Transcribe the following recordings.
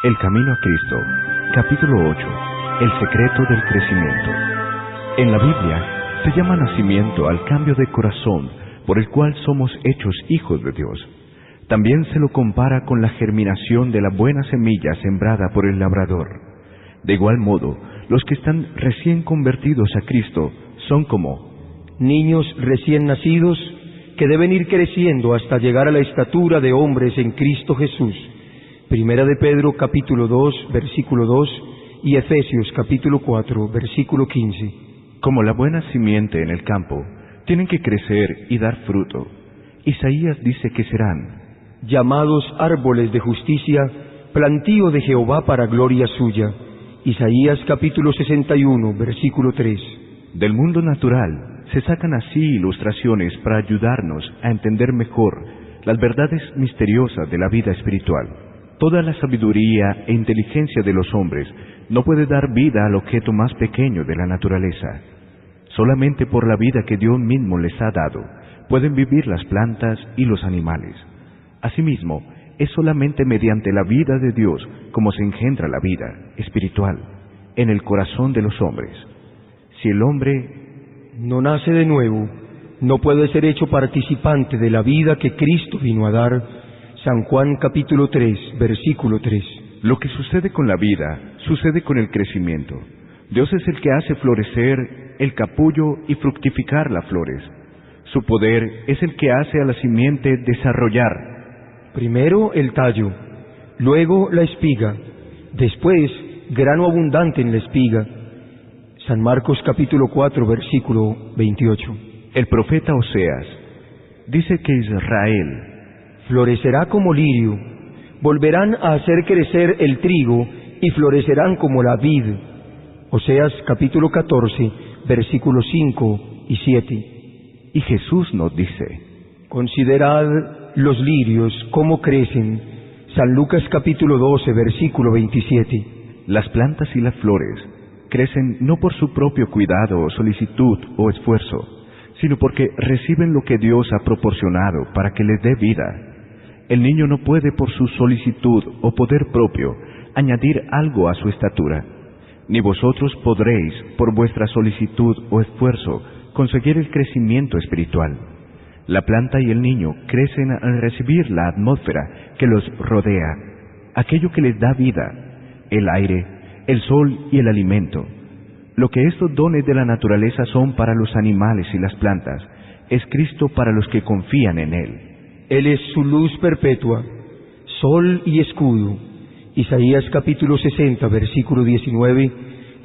El camino a Cristo, capítulo 8, el secreto del crecimiento. En la Biblia se llama nacimiento al cambio de corazón por el cual somos hechos hijos de Dios. También se lo compara con la germinación de la buena semilla sembrada por el labrador. De igual modo, los que están recién convertidos a Cristo son como niños recién nacidos que deben ir creciendo hasta llegar a la estatura de hombres en Cristo Jesús. Primera de Pedro, capítulo 2, versículo 2, y Efesios, capítulo 4, versículo 15. Como la buena simiente en el campo, tienen que crecer y dar fruto. Isaías dice que serán llamados árboles de justicia, plantío de Jehová para gloria suya. Isaías, capítulo 61, versículo 3. Del mundo natural se sacan así ilustraciones para ayudarnos a entender mejor las verdades misteriosas de la vida espiritual. Toda la sabiduría e inteligencia de los hombres no puede dar vida al objeto más pequeño de la naturaleza. Solamente por la vida que Dios mismo les ha dado pueden vivir las plantas y los animales. Asimismo, es solamente mediante la vida de Dios como se engendra la vida espiritual en el corazón de los hombres. Si el hombre no nace de nuevo, no puede ser hecho participante de la vida que Cristo vino a dar. San Juan capítulo 3, versículo 3. Lo que sucede con la vida, sucede con el crecimiento. Dios es el que hace florecer el capullo y fructificar las flores. Su poder es el que hace a la simiente desarrollar. Primero el tallo, luego la espiga, después grano abundante en la espiga. San Marcos capítulo 4, versículo 28. El profeta Oseas dice que Israel florecerá como lirio, volverán a hacer crecer el trigo y florecerán como la vid. Oseas capítulo 14, versículos 5 y 7. Y Jesús nos dice: considerad los lirios cómo crecen. San Lucas capítulo 12, versículo 27. Las plantas y las flores crecen no por su propio cuidado, solicitud o esfuerzo, sino porque reciben lo que Dios ha proporcionado para que les dé vida. El niño no puede por su solicitud o poder propio añadir algo a su estatura, ni vosotros podréis por vuestra solicitud o esfuerzo conseguir el crecimiento espiritual. La planta y el niño crecen al recibir la atmósfera que los rodea, aquello que les da vida, el aire, el sol y el alimento. Lo que estos dones de la naturaleza son para los animales y las plantas, es Cristo para los que confían en Él. Él es su luz perpetua, sol y escudo. Isaías capítulo 60, versículo 19,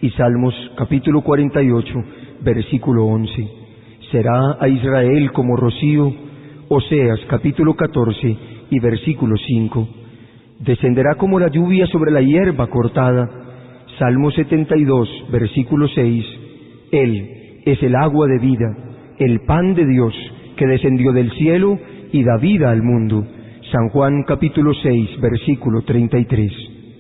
y Salmos capítulo 48, versículo 11. Será a Israel como rocío. Oseas capítulo 14 y versículo 5. Descenderá como la lluvia sobre la hierba cortada. Salmo 72, versículo 6. Él es el agua de vida, el pan de Dios, que descendió del cielo y da vida al mundo. San Juan capítulo 6, versículo 33.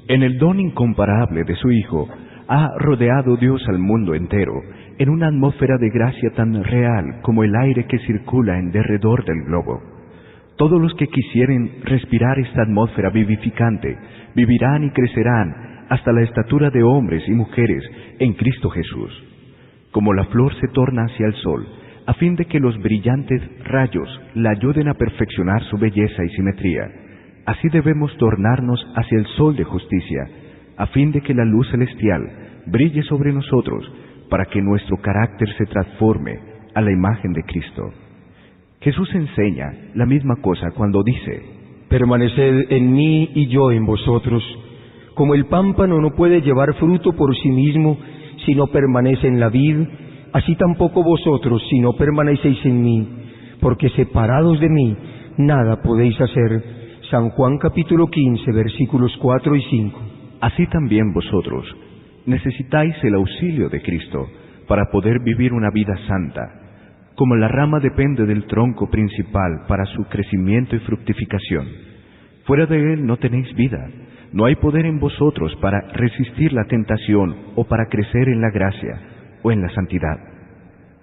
En el don incomparable de su Hijo, ha rodeado Dios al mundo entero, en una atmósfera de gracia tan real como el aire que circula en derredor del globo. Todos los que quisieren respirar esta atmósfera vivificante, vivirán y crecerán hasta la estatura de hombres y mujeres en Cristo Jesús. Como la flor se torna hacia el sol, a fin de que los brillantes rayos la ayuden a perfeccionar su belleza y simetría, así debemos tornarnos hacia el sol de justicia, a fin de que la luz celestial brille sobre nosotros, para que nuestro carácter se transforme a la imagen de Cristo. Jesús enseña la misma cosa cuando dice: permaneced en mí y yo en vosotros. Como el pámpano no puede llevar fruto por sí mismo si no permanece en la vid, así tampoco vosotros si no permanecéis en mí, porque separados de mí nada podéis hacer. San Juan capítulo 15, versículos 4 y 5. Así también vosotros necesitáis el auxilio de Cristo para poder vivir una vida santa. Como la rama depende del tronco principal para su crecimiento y fructificación, fuera de él no tenéis vida. No hay poder en vosotros para resistir la tentación o para crecer en la gracia o en la santidad.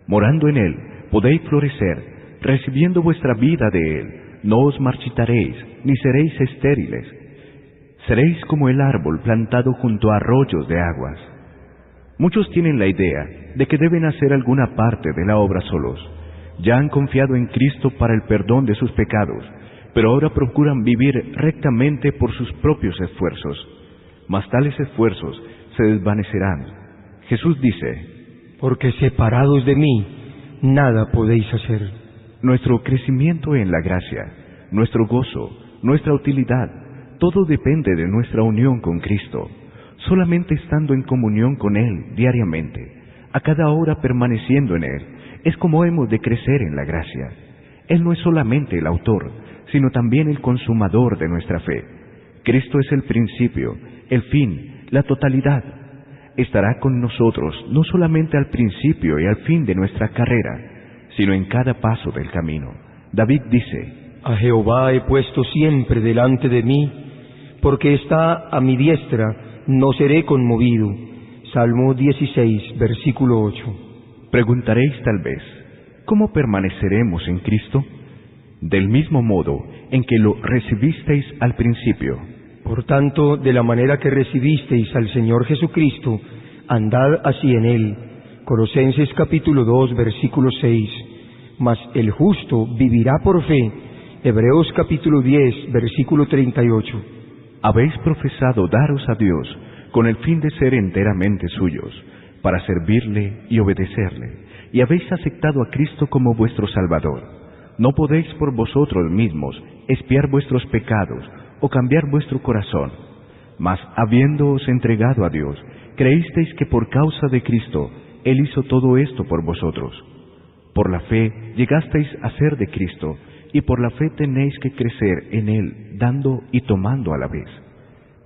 Morando en él, podéis florecer, recibiendo vuestra vida de él. No os marchitaréis, ni seréis estériles. Seréis como el árbol plantado junto a arroyos de aguas. Muchos tienen la idea de que deben hacer alguna parte de la obra solos. Ya han confiado en Cristo para el perdón de sus pecados, pero ahora procuran vivir rectamente por sus propios esfuerzos. Mas tales esfuerzos se desvanecerán. Jesús dice: porque separados de mí, nada podéis hacer. Nuestro crecimiento en la gracia, nuestro gozo, nuestra utilidad, todo depende de nuestra unión con Cristo. Solamente estando en comunión con Él diariamente, a cada hora permaneciendo en Él, es como hemos de crecer en la gracia. Él no es solamente el autor, sino también el consumador de nuestra fe. Cristo es el principio, el fin, la totalidad. Estará con nosotros no solamente al principio y al fin de nuestra carrera, sino en cada paso del camino. David dice: a Jehová he puesto siempre delante de mí, porque está a mi diestra, no seré conmovido. Salmo 16, versículo 8. Preguntaréis tal vez: ¿cómo permaneceremos en Cristo? Del mismo modo en que lo recibisteis al principio. Por tanto, de la manera que recibisteis al Señor Jesucristo, andad así en Él. Colosenses capítulo 2, versículo 6. Mas el justo vivirá por fe. Hebreos capítulo 10, versículo 38. Habéis profesado daros a Dios con el fin de ser enteramente suyos, para servirle y obedecerle, y habéis aceptado a Cristo como vuestro Salvador. No podéis por vosotros mismos expiar vuestros pecados o cambiar vuestro corazón, mas habiéndoos entregado a Dios, creísteis que por causa de Cristo Él hizo todo esto por vosotros. Por la fe llegasteis a ser de Cristo, y por la fe tenéis que crecer en Él, dando y tomando a la vez.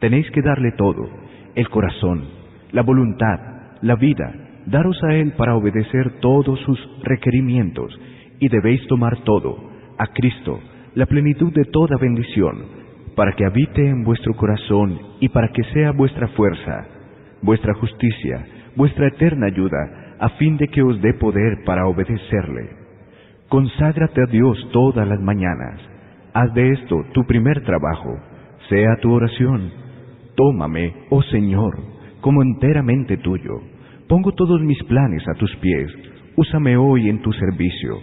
Tenéis que darle todo: el corazón, la voluntad, la vida, daros a Él para obedecer todos sus requerimientos, y debéis tomar todo, a Cristo, la plenitud de toda bendición, para que habite en vuestro corazón y para que sea vuestra fuerza, vuestra justicia, vuestra eterna ayuda, a fin de que os dé poder para obedecerle. Conságrate a Dios todas las mañanas. Haz de esto tu primer trabajo. Sea tu oración: tómame, oh Señor, como enteramente tuyo. Pongo todos mis planes a tus pies. Úsame hoy en tu servicio.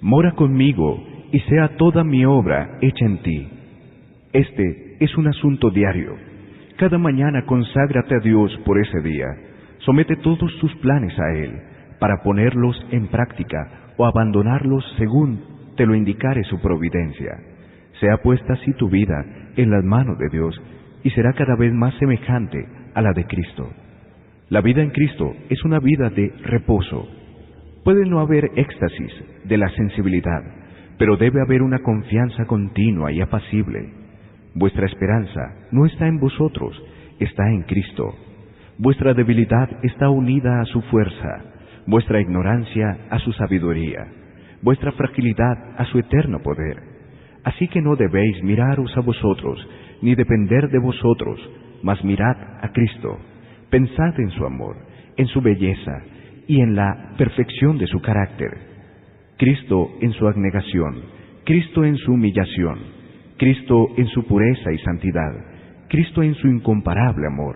Mora conmigo y sea toda mi obra hecha en ti. Este es un asunto diario. Cada mañana conságrate a Dios por ese día. Somete todos tus planes a Él, para ponerlos en práctica o abandonarlos según te lo indicare su providencia. Sea puesta así tu vida en las manos de Dios, y será cada vez más semejante a la de Cristo. La vida en Cristo es una vida de reposo. Puede no haber éxtasis de la sensibilidad, pero debe haber una confianza continua y apacible. Vuestra esperanza no está en vosotros, está en Cristo. Vuestra debilidad está unida a su fuerza, vuestra ignorancia a su sabiduría, vuestra fragilidad a su eterno poder. Así que no debéis miraros a vosotros, ni depender de vosotros, mas mirad a Cristo. Pensad en su amor, en su belleza y en la perfección de su carácter. Cristo en su abnegación, Cristo en su humillación, Cristo en su pureza y santidad, Cristo en su incomparable amor.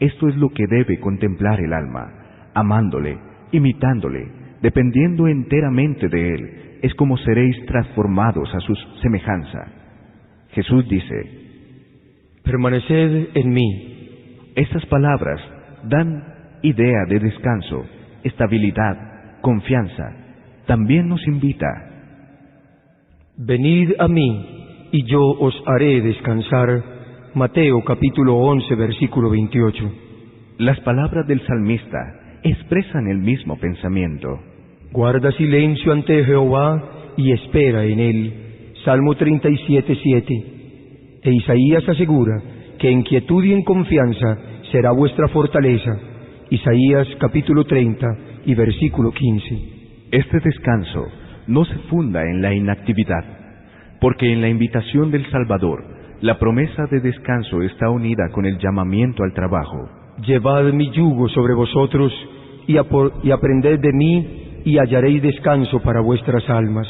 Esto es lo que debe contemplar el alma. Amándole, imitándole, dependiendo enteramente de Él, es como seréis transformados a su semejanza. Jesús dice: permaneced en mí. Estas palabras dan idea de descanso, estabilidad, confianza. También nos invita: venid a mí, y yo os haré descansar. Mateo capítulo 11, versículo 28. Las palabras del salmista expresan el mismo pensamiento. Guarda silencio ante Jehová y espera en Él. Salmo 37, 7. E Isaías asegura que en quietud y en confianza será vuestra fortaleza. Isaías capítulo 30 y versículo 15. Este descanso no se funda en la inactividad, porque en la invitación del Salvador, la promesa de descanso está unida con el llamamiento al trabajo. Llevad mi yugo sobre vosotros y aprended de mí, y hallaréis descanso para vuestras almas.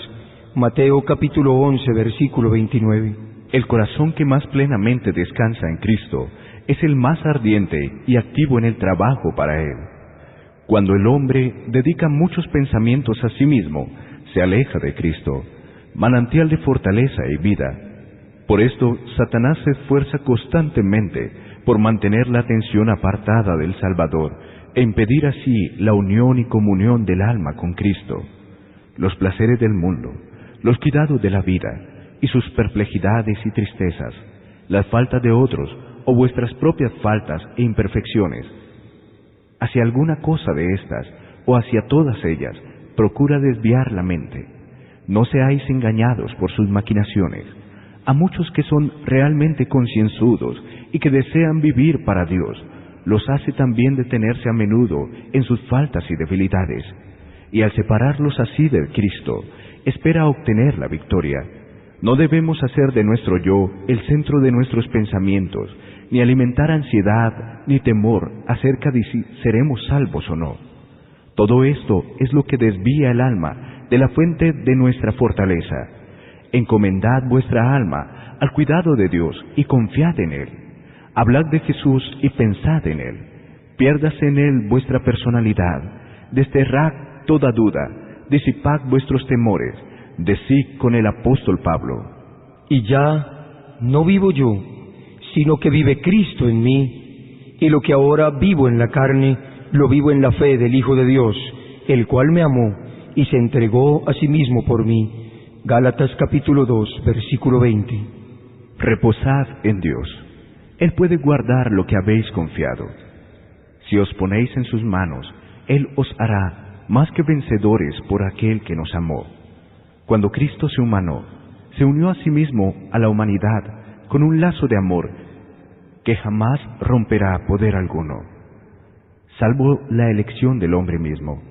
Mateo capítulo 11, versículo 29. El corazón que más plenamente descansa en Cristo es el más ardiente y activo en el trabajo para Él. Cuando el hombre dedica muchos pensamientos a sí mismo, se aleja de Cristo, manantial de fortaleza y vida. Por esto, Satanás se esfuerza constantemente por mantener la atención apartada del Salvador e impedir así la unión y comunión del alma con Cristo. Los placeres del mundo, los cuidados de la vida y sus perplejidades y tristezas, las faltas de otros o vuestras propias faltas e imperfecciones, hacia alguna cosa de estas o hacia todas ellas, procura desviar la mente. No seáis engañados por sus maquinaciones. A muchos que son realmente concienzudos y que desean vivir para Dios, los hace también detenerse a menudo en sus faltas y debilidades, y al separarlos así de Cristo, espera obtener la victoria. No debemos hacer de nuestro yo el centro de nuestros pensamientos, ni alimentar ansiedad ni temor acerca de si seremos salvos o no. Todo esto es lo que desvía el alma de la fuente de nuestra fortaleza. Encomendad vuestra alma al cuidado de Dios y confiad en Él. Hablad de Jesús y pensad en Él. Piérdase en Él vuestra personalidad. Desterrad toda duda. Disipad vuestros temores. Decid con el apóstol Pablo: Y ya no vivo yo, sino que vive Cristo en mí, y lo que ahora vivo en la carne, lo vivo en la fe del Hijo de Dios, el cual me amó y se entregó a sí mismo por mí. Gálatas capítulo 2, versículo 20. Reposad en Dios. Él puede guardar lo que habéis confiado. Si os ponéis en sus manos, Él os hará más que vencedores por aquel que nos amó. Cuando Cristo se humanó, se unió a sí mismo a la humanidad con un lazo de amor que jamás romperá poder alguno, salvo la elección del hombre mismo.